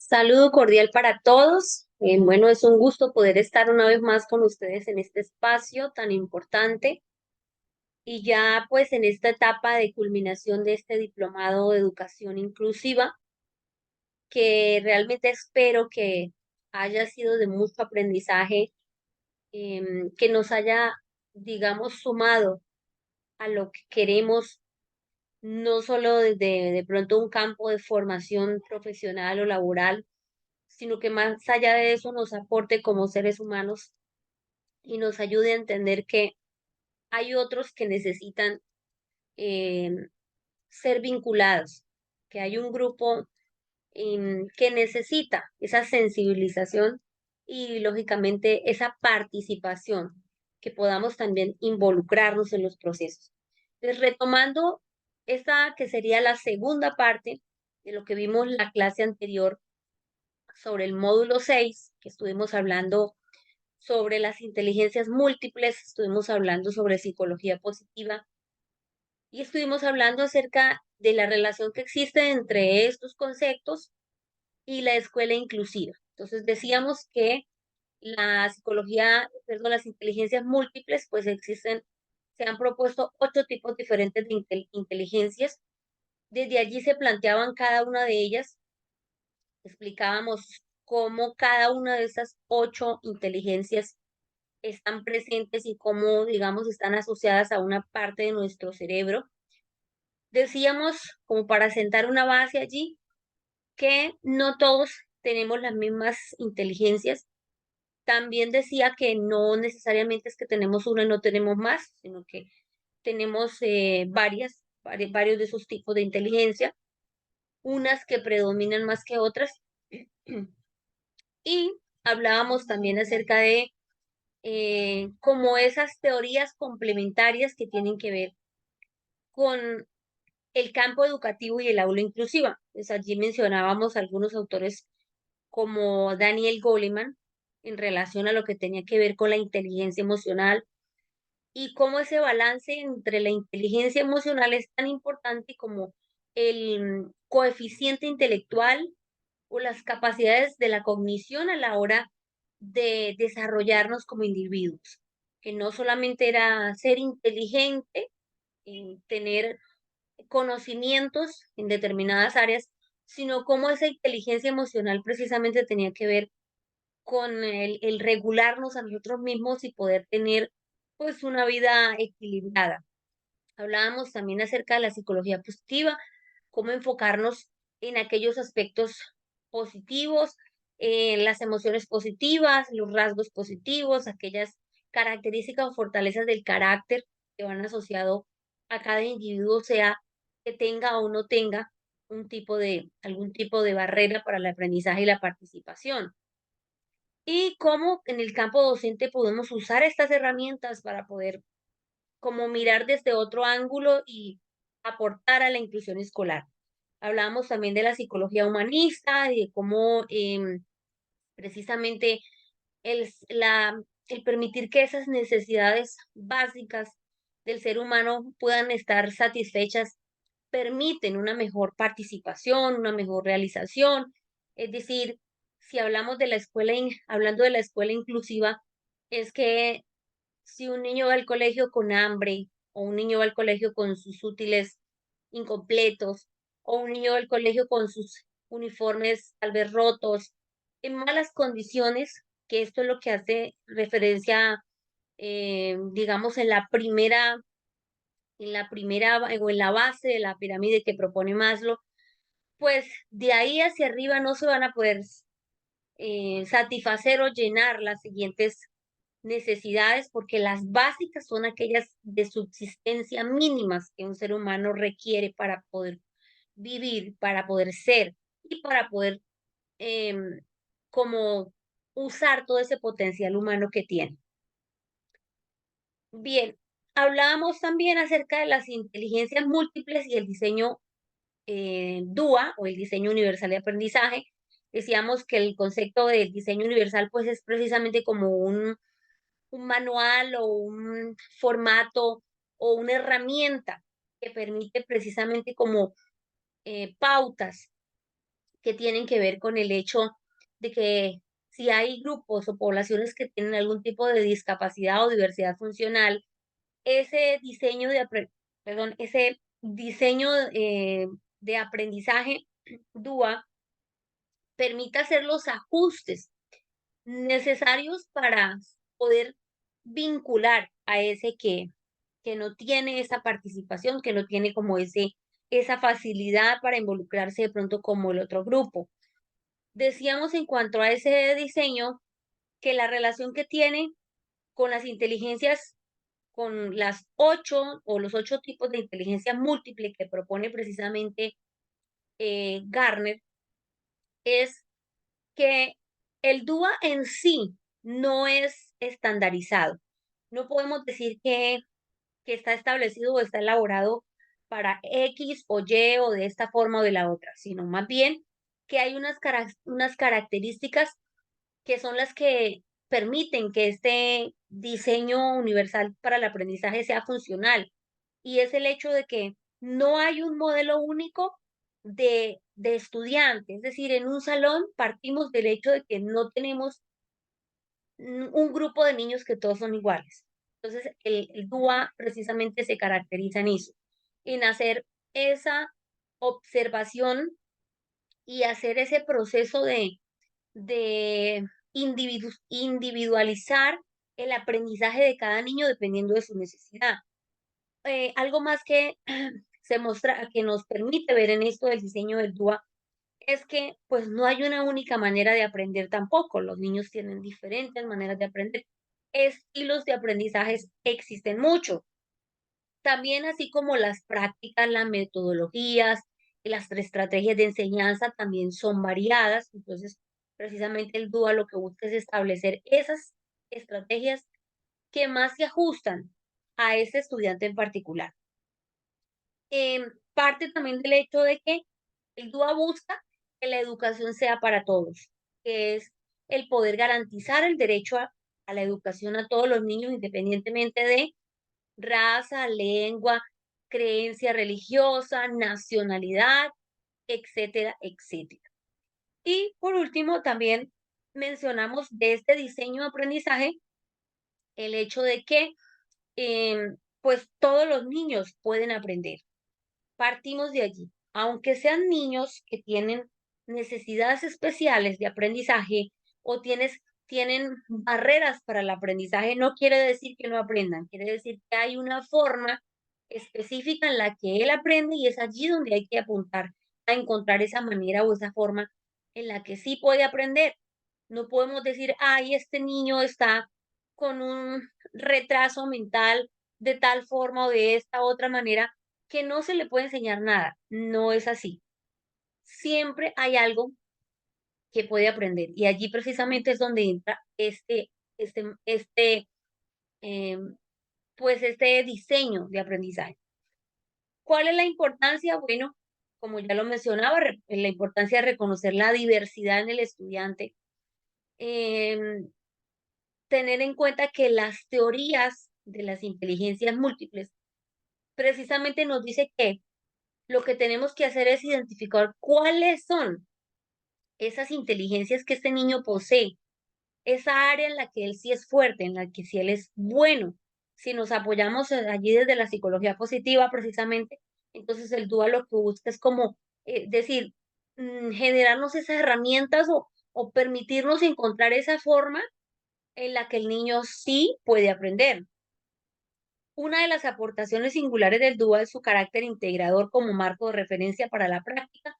Saludo cordial para todos. Bueno, es un gusto poder estar una vez más con ustedes en este espacio tan importante y ya pues en esta etapa de culminación de este diplomado de educación inclusiva, que realmente espero que haya sido de mucho aprendizaje, que nos haya, digamos, sumado a lo que queremos, no solo desde de pronto un campo de formación profesional o laboral, sino que más allá de eso nos aporte como seres humanos y nos ayude a entender que hay otros que necesitan eh, ser vinculados, que hay un grupo que necesita esa sensibilización y lógicamente esa participación, que podamos también involucrarnos en los procesos. Entonces, retomando esta que sería la segunda parte de lo que vimos en la clase anterior sobre el módulo 6 que estuvimos hablando sobre las inteligencias múltiples, estuvimos hablando sobre psicología positiva y estuvimos hablando acerca de la relación que existe entre estos conceptos y la escuela inclusiva. Entonces decíamos que la psicología, perdón, las inteligencias múltiples, pues existen, se han propuesto 8 tipos diferentes de inteligencias. Desde allí se planteaban cada una de ellas, explicábamos cómo cada una de esas 8 inteligencias están presentes y cómo, digamos, están asociadas a una parte de nuestro cerebro. Decíamos, como para sentar una base allí, que no todos tenemos las mismas inteligencias. También decía que no necesariamente es que tenemos una y no tenemos más, sino que tenemos varios de esos tipos de inteligencia, unas que predominan más que otras. Y hablábamos también acerca de como esas teorías complementarias que tienen que ver con el campo educativo y el aula inclusiva. Pues allí mencionábamos algunos autores como Daniel Goleman en relación a lo que tenía que ver con la inteligencia emocional y cómo ese balance entre la inteligencia emocional es tan importante como el coeficiente intelectual o las capacidades de la cognición a la hora de desarrollarnos como individuos, que no solamente era ser inteligente, tener conocimientos en determinadas áreas, sino cómo esa inteligencia emocional precisamente tenía que ver con el regularnos a nosotros mismos y poder tener pues una vida equilibrada. Hablábamos también acerca de la psicología positiva, cómo enfocarnos en aquellos aspectos positivos, en las emociones positivas, los rasgos positivos, aquellas características o fortalezas del carácter que van asociado a cada individuo, sea que tenga o no tenga algún tipo de barrera para el aprendizaje y la participación. Y cómo en el campo docente podemos usar estas herramientas para poder como mirar desde otro ángulo y aportar a la inclusión escolar. Hablamos también de la psicología humanista y de cómo precisamente el permitir que esas necesidades básicas del ser humano puedan estar satisfechas permiten una mejor participación, una mejor realización. Es decir, si hablamos de hablando de la escuela inclusiva, es que si un niño va al colegio con hambre, o un niño va al colegio con sus útiles incompletos, o un niño va al colegio con sus uniformes tal vez rotos, en malas condiciones, que esto es lo que hace referencia, digamos, o en la base de la pirámide que propone Maslow, pues de ahí hacia arriba no se van a poder satisfacer o llenar las siguientes necesidades, porque las básicas son aquellas de subsistencia mínimas que un ser humano requiere para poder vivir, para poder ser y para poder em, como usar todo ese potencial humano que tiene. Bien, hablábamos también acerca de las inteligencias múltiples y el diseño DUA o el diseño universal de aprendizaje. Decíamos que el concepto del diseño universal pues es precisamente como un manual o un formato o una herramienta que permite precisamente como pautas que tienen que ver con el hecho de que si hay grupos o poblaciones que tienen algún tipo de discapacidad o diversidad funcional, ese diseño ese diseño de aprendizaje DUA permite hacer los ajustes necesarios para poder vincular a ese que no tiene esa participación, que no tiene como esa facilidad para involucrarse de pronto como el otro grupo. Decíamos en cuanto a ese diseño que la relación que tiene con las inteligencias, con las 8 o los 8 tipos de inteligencia múltiple que propone precisamente Garner, es que el DUA en sí no es estandarizado. No podemos decir que está establecido o está elaborado para X o Y o de esta forma o de la otra, sino más bien que hay unas características que son las que permiten que este diseño universal para el aprendizaje sea funcional. Y es el hecho de que no hay un modelo único de estudiante. Es decir, en un salón partimos del hecho de que no tenemos un grupo de niños que todos son iguales. Entonces, el DUA precisamente se caracteriza en eso, en hacer esa observación y hacer ese proceso de individualizar el aprendizaje de cada niño dependiendo de su necesidad. Algo más que que nos permite ver en esto del diseño del DUA es que pues no hay una única manera de aprender tampoco. Los niños tienen diferentes maneras de aprender. Estilos de aprendizajes existen mucho. También así como las prácticas, las metodologías y las estrategias de enseñanza también son variadas. Entonces, precisamente el DUA lo que busca es establecer esas estrategias que más se ajustan a ese estudiante en particular. Parte también del hecho de que el DUA busca que la educación sea para todos, que es el poder garantizar el derecho a la educación a todos los niños, independientemente de raza, lengua, creencia religiosa, nacionalidad, etcétera, etcétera. Y por último, también mencionamos de este diseño de aprendizaje el hecho de que pues todos los niños pueden aprender. Partimos de allí. Aunque sean niños que tienen necesidades especiales de aprendizaje o tienen barreras para el aprendizaje, no quiere decir que no aprendan, quiere decir que hay una forma específica en la que él aprende y es allí donde hay que apuntar a encontrar esa manera o esa forma en la que sí puede aprender. No podemos decir, ay, este niño está con un retraso mental de tal forma o de esta otra manera que no se le puede enseñar nada. No es así. Siempre hay algo que puede aprender y allí precisamente es donde entra este, em, pues este diseño de aprendizaje. ¿Cuál es la importancia? Bueno, como ya lo mencionaba, la importancia de reconocer la diversidad en el estudiante. em, Tener en cuenta que las teorías de las inteligencias múltiples precisamente nos dice que lo que tenemos que hacer es identificar cuáles son esas inteligencias que este niño posee, esa área en la que él sí es fuerte, en la que sí él es bueno. Si nos apoyamos allí desde la psicología positiva, precisamente, entonces el DUA lo que busca es como decir, generarnos esas herramientas o permitirnos encontrar esa forma en la que el niño sí puede aprender. Una de las aportaciones singulares del DUA es su carácter integrador como marco de referencia para la práctica.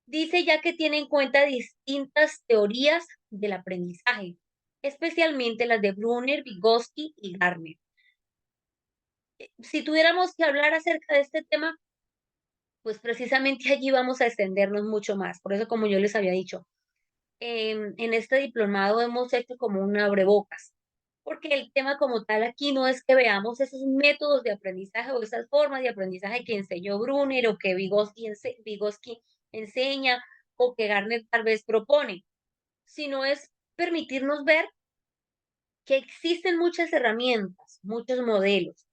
Dice ya que tiene en cuenta distintas teorías del aprendizaje, especialmente las de Brunner, Vygotsky y Gardner. Si tuviéramos que hablar acerca de este tema, pues precisamente allí vamos a extendernos mucho más. Por eso, como yo les había dicho, en este diplomado hemos hecho como un abrebocas, porque el tema como tal aquí no es que veamos esos métodos de aprendizaje o esas formas de aprendizaje que enseñó Brunner o que Vygotsky enseña o que Garner tal vez propone, sino es permitirnos ver que existen muchas herramientas, muchos modelos,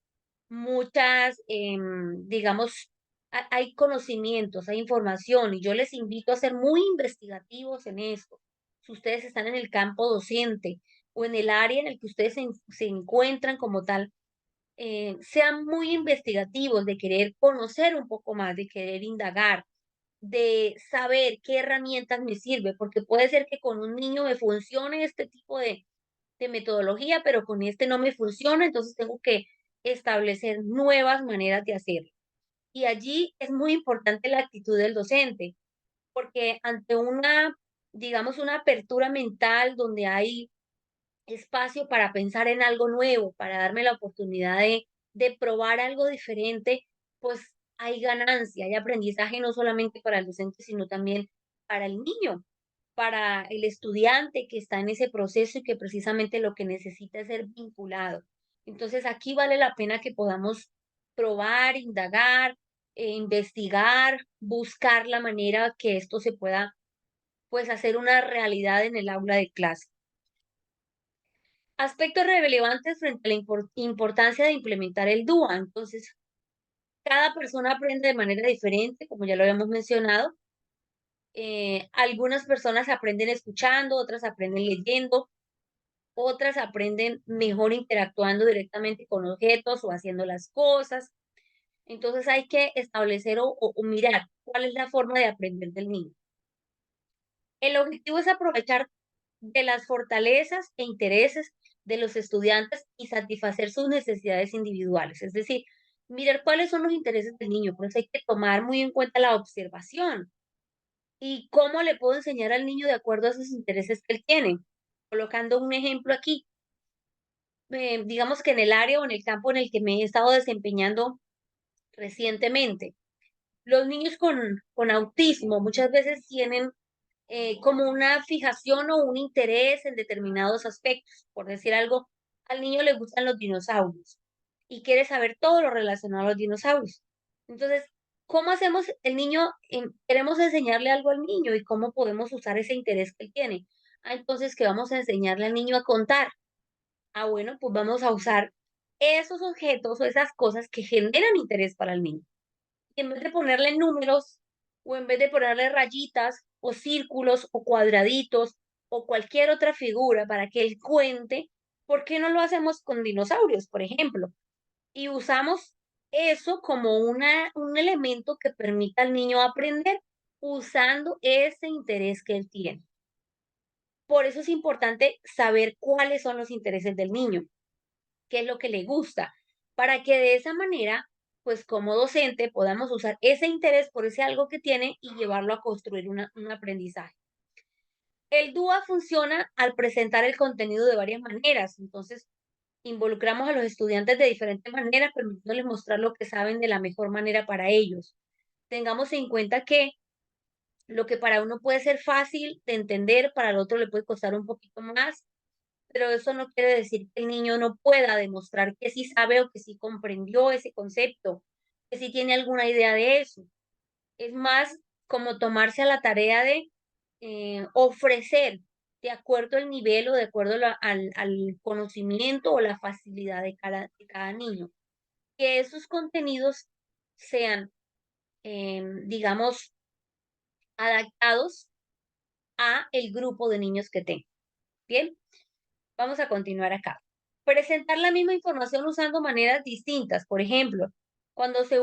muchas, digamos, hay conocimientos, hay información, y yo les invito a ser muy investigativos en esto. Si ustedes están en el campo docente o en el área en el que ustedes se encuentran como tal, sean muy investigativos, de querer conocer un poco más, de querer indagar, de saber qué herramientas me sirve, porque puede ser que con un niño me funcione este tipo de metodología, pero con este no me funciona, entonces tengo que establecer nuevas maneras de hacerlo. Y allí es muy importante la actitud del docente, porque ante una, digamos, una apertura mental donde hay espacio para pensar en algo nuevo, para darme la oportunidad de probar algo diferente, pues hay ganancia, hay aprendizaje no solamente para el docente, sino también para el niño, para el estudiante que está en ese proceso y que precisamente lo que necesita es ser vinculado. Entonces aquí vale la pena que podamos probar, indagar, investigar, buscar la manera que esto se pueda pues hacer una realidad en el aula de clase. Aspectos relevantes frente a la importancia de implementar el DUA. Entonces, cada persona aprende de manera diferente, como ya lo habíamos mencionado. Algunas personas aprenden escuchando, otras aprenden leyendo, otras aprenden mejor interactuando directamente con objetos o haciendo las cosas. Entonces hay que establecer o mirar cuál es la forma de aprender del niño. El objetivo es aprovechar de las fortalezas e intereses de los estudiantes y satisfacer sus necesidades individuales. Es decir, mirar cuáles son los intereses del niño. Por eso hay que tomar muy en cuenta la observación y cómo le puedo enseñar al niño de acuerdo a esos intereses que él tiene. Colocando un ejemplo aquí, digamos que en el área o en el campo en el que me he estado desempeñando recientemente, los niños con autismo muchas veces tienen como una fijación o un interés en determinados aspectos. Por decir algo, al niño le gustan los dinosaurios y quiere saber todo lo relacionado a los dinosaurios. Entonces, ¿cómo hacemos? El niño, queremos enseñarle algo al niño y cómo podemos usar ese interés que él tiene. Ah, entonces, ¿qué vamos a enseñarle al niño a contar? Ah, bueno, pues vamos a usar esos objetos o esas cosas que generan interés para el niño. Y en vez de ponerle números, o en vez de ponerle rayitas, o círculos, o cuadraditos, o cualquier otra figura para que él cuente, ¿por qué no lo hacemos con dinosaurios, por ejemplo? Y usamos eso como un elemento que permita al niño aprender usando ese interés que él tiene. Por eso es importante saber cuáles son los intereses del niño, qué es lo que le gusta, para que de esa manera, pues como docente, podamos usar ese interés por ese algo que tiene y llevarlo a construir un aprendizaje. El DUA funciona al presentar el contenido de varias maneras, entonces involucramos a los estudiantes de diferentes maneras, permitiéndoles mostrar lo que saben de la mejor manera para ellos. Tengamos en cuenta que lo que para uno puede ser fácil de entender, para el otro le puede costar un poquito más, pero eso no quiere decir que el niño no pueda demostrar que sí sabe o que sí comprendió ese concepto, que sí tiene alguna idea de eso. Es más como tomarse a la tarea de ofrecer de acuerdo al nivel o de acuerdo a al conocimiento o la facilidad de cada niño, que esos contenidos sean, digamos, adaptados a el grupo de niños que tenga. Bien. Vamos a continuar acá. Presentar la misma información usando maneras distintas. Por ejemplo, cuando se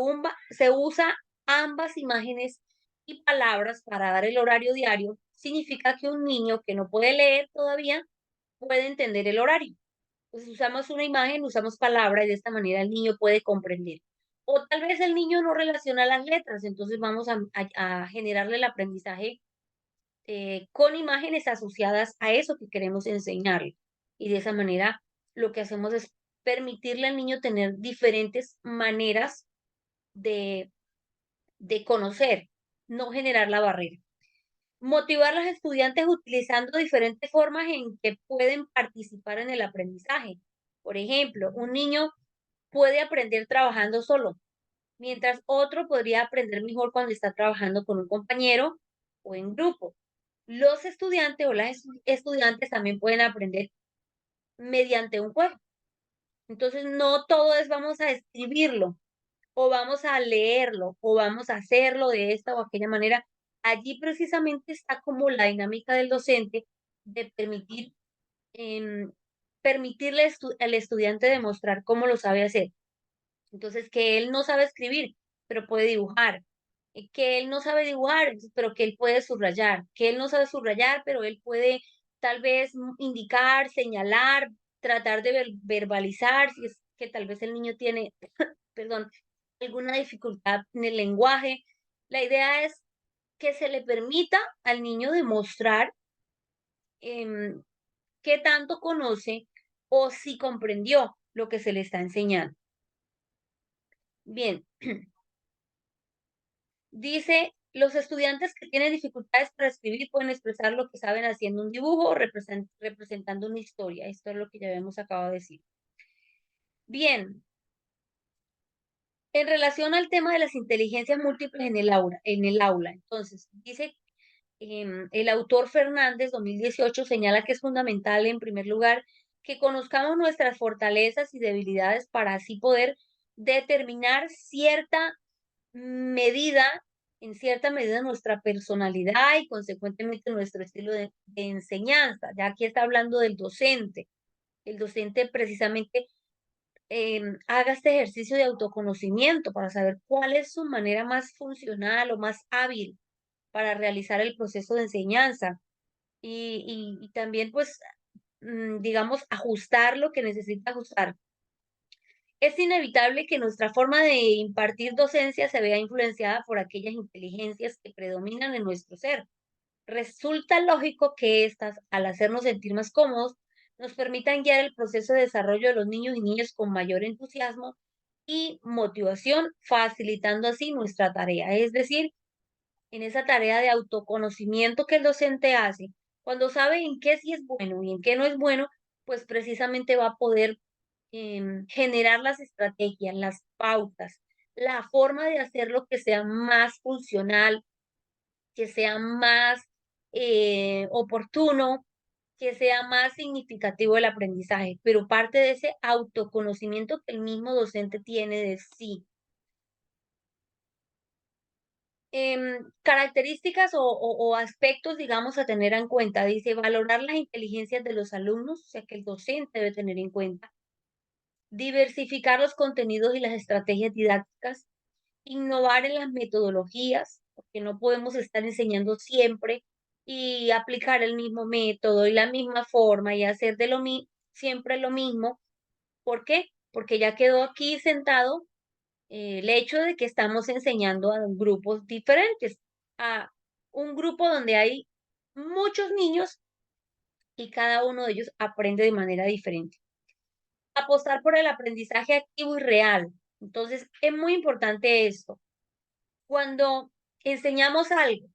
usa ambas imágenes y palabras para dar el horario diario, significa que un niño que no puede leer todavía puede entender el horario. Pues usamos una imagen, usamos palabras y de esta manera el niño puede comprender. O tal vez el niño no relaciona las letras, entonces vamos a generarle el aprendizaje con imágenes asociadas a eso que queremos enseñarle. Y de esa manera lo que hacemos es permitirle al niño tener diferentes maneras de, de conocer, no generar la barrera. Motivar a los estudiantes utilizando diferentes formas en que pueden participar en el aprendizaje. Por ejemplo, un niño puede aprender trabajando solo, mientras otro podría aprender mejor cuando está trabajando con un compañero o en grupo. Los estudiantes o las estudiantes también pueden aprender mediante un juego. Entonces, no todo es vamos a escribirlo o vamos a leerlo, o vamos a hacerlo de esta o aquella manera. Allí precisamente está como la dinámica del docente de em, permitirle al estudiante demostrar cómo lo sabe hacer. Entonces, que él no sabe escribir, pero puede dibujar. Que él no sabe dibujar, pero que él puede subrayar. Que él no sabe subrayar, pero él puede tal vez indicar, señalar, tratar de verbalizar, si es que tal vez el niño tiene, perdón, alguna dificultad en el lenguaje. La idea es que se le permita al niño demostrar em, qué tanto conoce o si comprendió lo que se le está enseñando. Bien, dice, los estudiantes que tienen dificultades para escribir pueden expresar lo que saben haciendo un dibujo o representando una historia. Esto es lo que ya habíamos acabado de decir. Bien, en relación al tema de las inteligencias múltiples en el aula, entonces, dice el autor Fernández, 2018, señala que es fundamental, en primer lugar, que conozcamos nuestras fortalezas y debilidades para así poder determinar medida, en cierta medida, nuestra personalidad y consecuentemente nuestro estilo de enseñanza. Ya aquí está hablando del docente. El docente precisamente haga este ejercicio de autoconocimiento para saber cuál es su manera más funcional o más hábil para realizar el proceso de enseñanza y también, pues, digamos, ajustar lo que necesita ajustar. Es inevitable que nuestra forma de impartir docencia se vea influenciada por aquellas inteligencias que predominan en nuestro ser. Resulta lógico que estas, al hacernos sentir más cómodos, nos permitan guiar el proceso de desarrollo de los niños y niñas con mayor entusiasmo y motivación, facilitando así nuestra tarea. Es decir, en esa tarea de autoconocimiento que el docente hace, cuando sabe en qué sí es bueno y en qué no es bueno, pues precisamente va a poder generar las estrategias, las pautas, la forma de hacerlo que sea más funcional, que sea más oportuno, que sea más significativo el aprendizaje, pero parte de ese autoconocimiento que el mismo docente tiene de sí. Características o aspectos, digamos, a tener en cuenta. Dice, valorar las inteligencias de los alumnos, o sea, que el docente debe tener en cuenta. Diversificar los contenidos y las estrategias didácticas. Innovar en las metodologías, porque no podemos estar enseñando siempre y aplicar el mismo método y la misma forma y hacer de siempre lo mismo. ¿Por qué? Porque ya quedó aquí sentado el hecho de que estamos enseñando a grupos diferentes, a un grupo donde hay muchos niños y cada uno de ellos aprende de manera diferente. Apostar por el aprendizaje activo y real. Entonces, es muy importante esto. Cuando enseñamos algo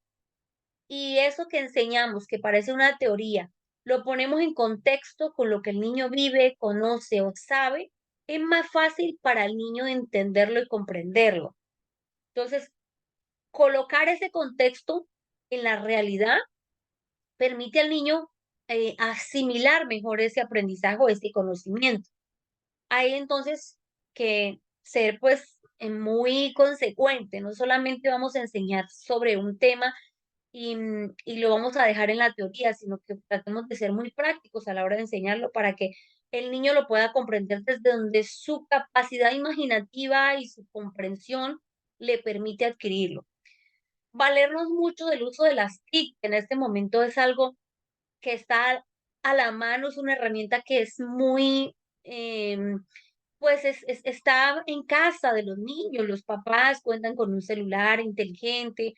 y eso que enseñamos, que parece una teoría, lo ponemos en contexto con lo que el niño vive, conoce o sabe, es más fácil para el niño entenderlo y comprenderlo. Entonces, colocar ese contexto en la realidad permite al niño asimilar mejor ese aprendizaje o ese conocimiento. Hay entonces que ser pues muy consecuente, no solamente vamos a enseñar sobre un tema y lo vamos a dejar en la teoría, sino que tratemos de ser muy prácticos a la hora de enseñarlo para que el niño lo pueda comprender desde donde su capacidad imaginativa y su comprensión le permite adquirirlo. Valernos mucho del uso de las TIC, que en este momento es algo que está a la mano, es una herramienta que es muy, pues está en casa de los niños, los papás cuentan con un celular inteligente,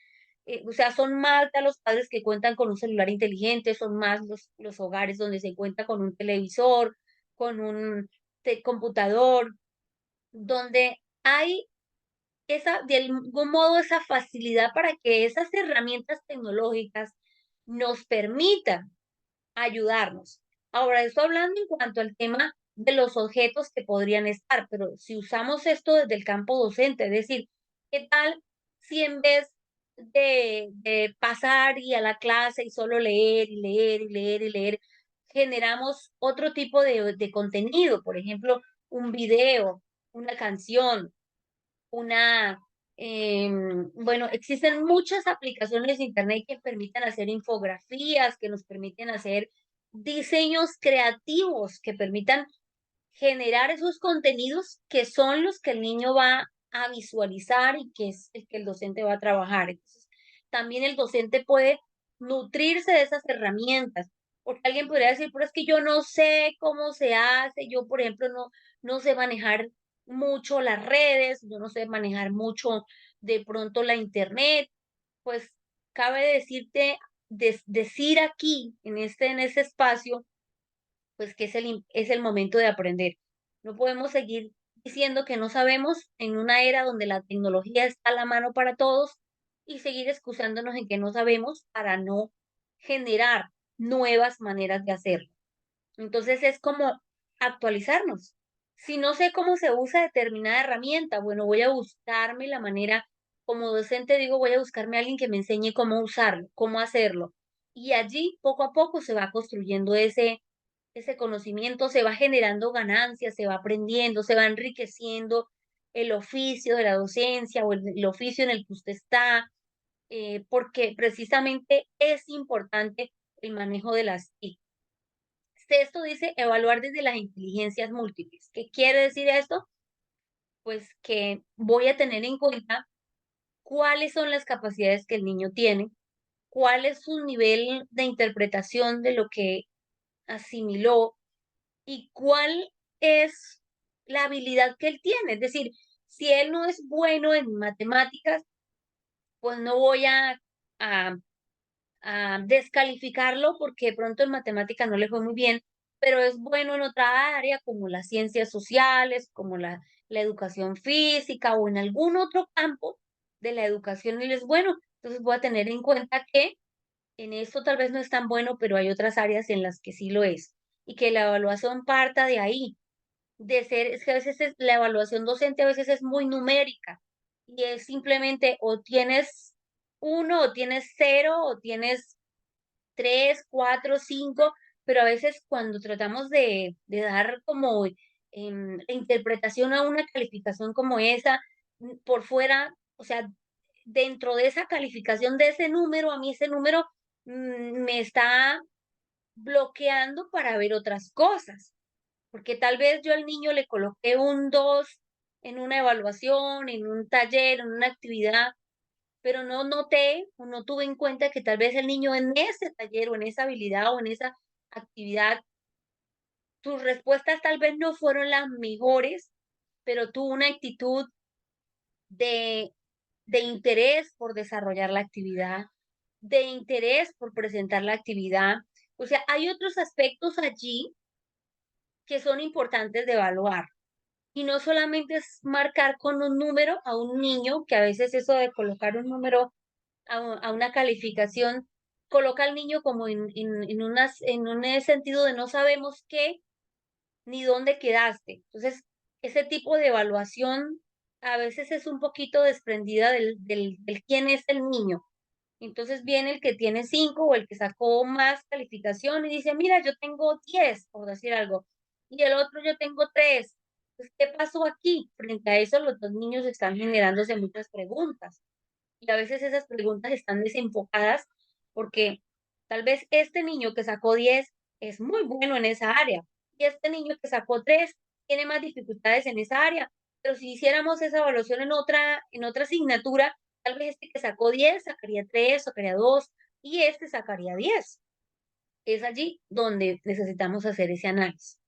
o sea, son más de los padres que cuentan con un celular inteligente, son más los hogares donde se cuenta con un televisor, con un computador, donde hay de algún modo esa facilidad para que esas herramientas tecnológicas nos permitan ayudarnos. Ahora, estoy hablando en cuanto al tema de los objetos que podrían estar, pero si usamos esto desde el campo docente, es decir, ¿qué tal si en vez de pasar y a la clase y solo leer y leer y leer y leer, generamos otro tipo de contenido, por ejemplo, un video, una canción, bueno, existen muchas aplicaciones de internet que permiten hacer infografías, que nos permiten hacer diseños creativos, que permitan generar esos contenidos que son los que el niño va a visualizar y que es el que el docente va a trabajar. Entonces, también el docente puede nutrirse de esas herramientas, porque alguien podría decir, pero es que yo no sé cómo se hace, yo, por ejemplo, no sé manejar mucho las redes, yo no sé manejar mucho de pronto la internet, pues cabe decirte, decir aquí, en ese espacio, pues que es el momento de aprender. No podemos seguir diciendo que no sabemos en una era donde la tecnología está a la mano para todos y seguir excusándonos en que no sabemos para no generar nuevas maneras de hacerlo. Entonces es como actualizarnos. Si no sé cómo se usa determinada herramienta, bueno, voy a buscarme la manera, como docente digo, voy a buscarme a alguien que me enseñe cómo usarlo, cómo hacerlo. Y allí poco a poco se va construyendo ese conocimiento, se va generando ganancias, se va aprendiendo, se va enriqueciendo el oficio de la docencia o el oficio en el que usted está, porque precisamente es importante el manejo de las TIC. Esto dice evaluar desde las inteligencias múltiples. ¿Qué quiere decir esto? Pues que voy a tener en cuenta cuáles son las capacidades que el niño tiene, cuál es su nivel de interpretación de lo que asimiló y cuál es la habilidad que él tiene. Es decir, si él no es bueno en matemáticas, pues no voy a, a descalificarlo porque de pronto en matemáticas no le fue muy bien, pero es bueno en otra área como las ciencias sociales, como la educación física o en algún otro campo de la educación él es bueno. Entonces voy a tener en cuenta que en esto tal vez no es tan bueno, pero hay otras áreas en las que sí lo es. Y que la evaluación parta de ahí, de ser, es que a veces la evaluación docente a veces es muy numérica y es simplemente o tienes uno o tienes cero o tienes tres, cuatro, cinco, pero a veces cuando tratamos de dar como interpretación a una calificación como esa, por fuera, o sea, dentro de esa calificación de ese número, a mí ese número me está bloqueando para ver otras cosas, porque tal vez yo al niño le coloqué un 2 en una evaluación, en un taller, en una actividad, pero no noté o no tuve en cuenta que tal vez el niño en ese taller o en esa habilidad o en esa actividad, tus respuestas tal vez no fueron las mejores, pero tuvo una actitud de, de interés por desarrollar la actividad, de interés por presentar la actividad. O sea, hay otros aspectos allí que son importantes de evaluar. Y no solamente es marcar con un número a un niño, que a veces eso de colocar un número a una calificación, coloca al niño como en un sentido de no sabemos qué ni dónde quedaste. Entonces, ese tipo de evaluación a veces es un poquito desprendida del quién es el niño. Entonces viene el que tiene 5 o el que sacó más calificación y dice, mira, yo tengo 10 por decir algo, y el otro yo tengo 3. Pues, ¿qué pasó aquí? Frente a eso, los dos niños están generándose muchas preguntas. Y a veces esas preguntas están desenfocadas porque tal vez este niño que sacó 10 es muy bueno en esa área y este niño que sacó 3 tiene más dificultades en esa área. Pero si hiciéramos esa evaluación en otra asignatura, tal vez este que sacó 10 sacaría 3, sacaría 2 y este sacaría 10. Es allí donde necesitamos hacer ese análisis.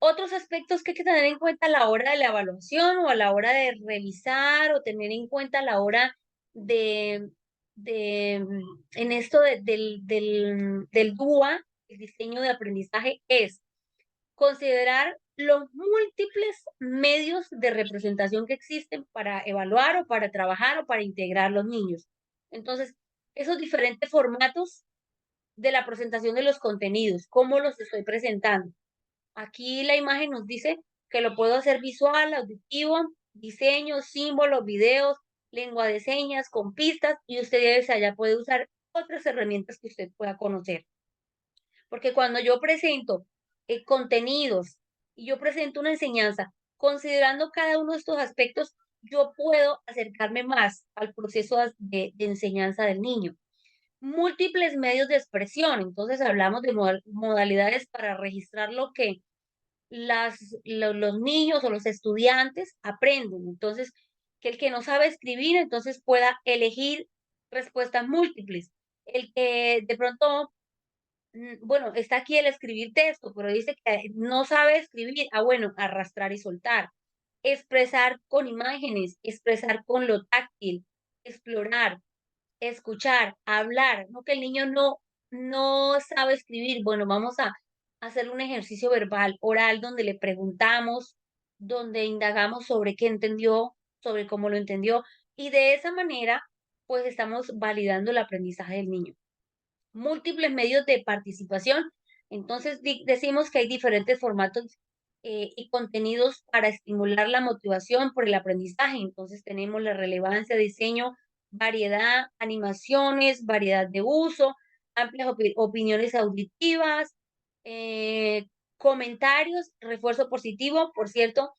Otros aspectos que hay que tener en cuenta a la hora de la evaluación o a la hora de revisar o tener en cuenta a la hora de, en esto del DUA, el diseño de aprendizaje, es considerar los múltiples medios de representación que existen para evaluar o para trabajar o para integrar los niños. Entonces, esos diferentes formatos de la presentación de los contenidos, cómo los estoy presentando. Aquí la imagen nos dice que lo puedo hacer visual, auditivo, diseños, símbolos, videos, lengua de señas, con pistas, y usted desde allá puede usar otras herramientas que usted pueda conocer. Porque cuando yo presento contenidos y yo presento una enseñanza, Considerando cada uno de estos aspectos, yo puedo acercarme más al proceso de enseñanza del niño. Múltiples medios de expresión, entonces hablamos de modalidades para registrar lo que los niños o los estudiantes aprenden. Entonces, que el que no sabe escribir, entonces pueda elegir respuestas múltiples. El que de pronto, bueno, está aquí el escribir texto, pero dice que no sabe escribir. Ah, bueno, arrastrar y soltar. Expresar con imágenes, expresar con lo táctil, explorar, escuchar, hablar, no que el niño no sabe escribir. Bueno, vamos a hacer un ejercicio verbal, oral, donde le preguntamos, donde indagamos sobre qué entendió, sobre cómo lo entendió, y de esa manera, pues estamos validando el aprendizaje del niño. Múltiples medios de participación. Entonces, decimos que hay diferentes formatos y contenidos para estimular la motivación por el aprendizaje. Entonces, tenemos la relevancia, diseño, variedad, animaciones, variedad de uso, amplias opiniones auditivas, eh, comentarios, refuerzo positivo, por cierto,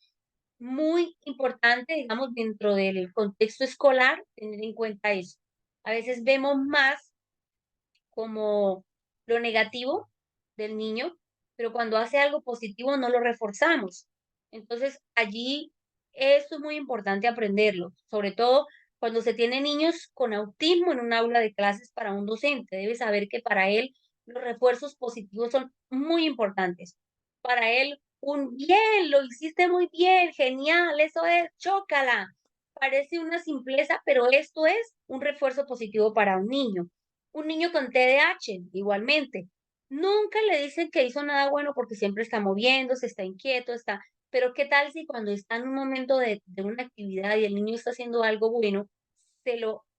muy importante, digamos, dentro del contexto escolar, tener en cuenta eso. A veces vemos más como lo negativo del niño, pero cuando hace algo positivo no lo reforzamos. Entonces, allí esto es muy importante aprenderlo, sobre todo cuando se tiene niños con autismo en un aula de clases para un docente. Debe saber que para él los refuerzos positivos son muy importantes. Para él, un bien, lo hiciste muy bien, genial, eso es, chócala. Parece una simpleza, pero esto es un refuerzo positivo para un niño. Un niño con TDAH, igualmente. Nunca le dicen que hizo nada bueno porque siempre está moviéndose, está inquieto, está. Pero ¿qué tal si cuando está en un momento de una actividad y el niño está haciendo algo bueno,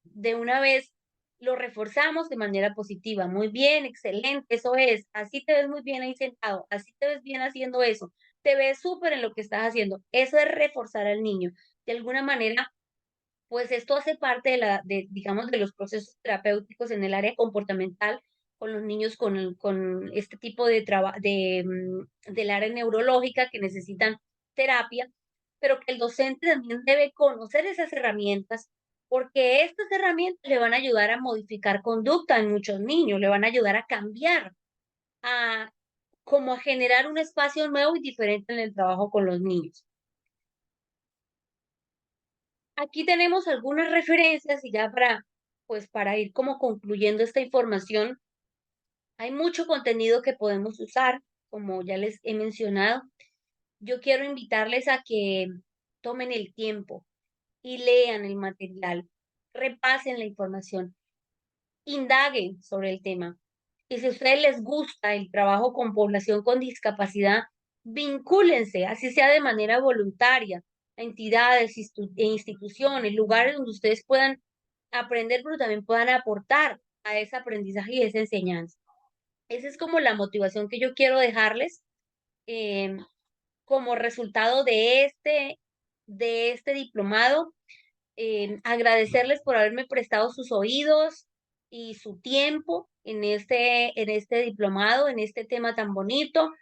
de una vez lo reforzamos de manera positiva? Muy bien, excelente, eso es. Así te ves muy bien ahí sentado, así te ves bien haciendo eso. Te ves súper en lo que estás haciendo. Eso es reforzar al niño. De alguna manera pues esto hace parte digamos, de los procesos terapéuticos en el área comportamental con los niños con este tipo del área neurológica que necesitan terapia, pero que el docente también debe conocer esas herramientas, porque estas herramientas le van a ayudar a modificar conducta en muchos niños, le van a ayudar a cambiar, a como a generar un espacio nuevo y diferente en el trabajo con los niños. Aquí tenemos algunas referencias y ya pues para ir como concluyendo esta información, hay mucho contenido que podemos usar, como ya les he mencionado. Yo quiero invitarles a que tomen el tiempo y lean el material, repasen la información, indaguen sobre el tema. Y si a ustedes les gusta el trabajo con población con discapacidad, vincúlense, así sea de manera voluntaria, a entidades e instituciones, lugares donde ustedes puedan aprender, pero también puedan aportar a ese aprendizaje y esa enseñanza. Esa es como la motivación que yo quiero dejarles em, como resultado de este diplomado. Agradecerles por haberme prestado sus oídos y su tiempo en este diplomado, en este tema tan bonito.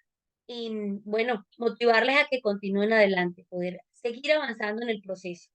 Y bueno, motivarles a que continúen adelante, poder seguir avanzando en el proceso.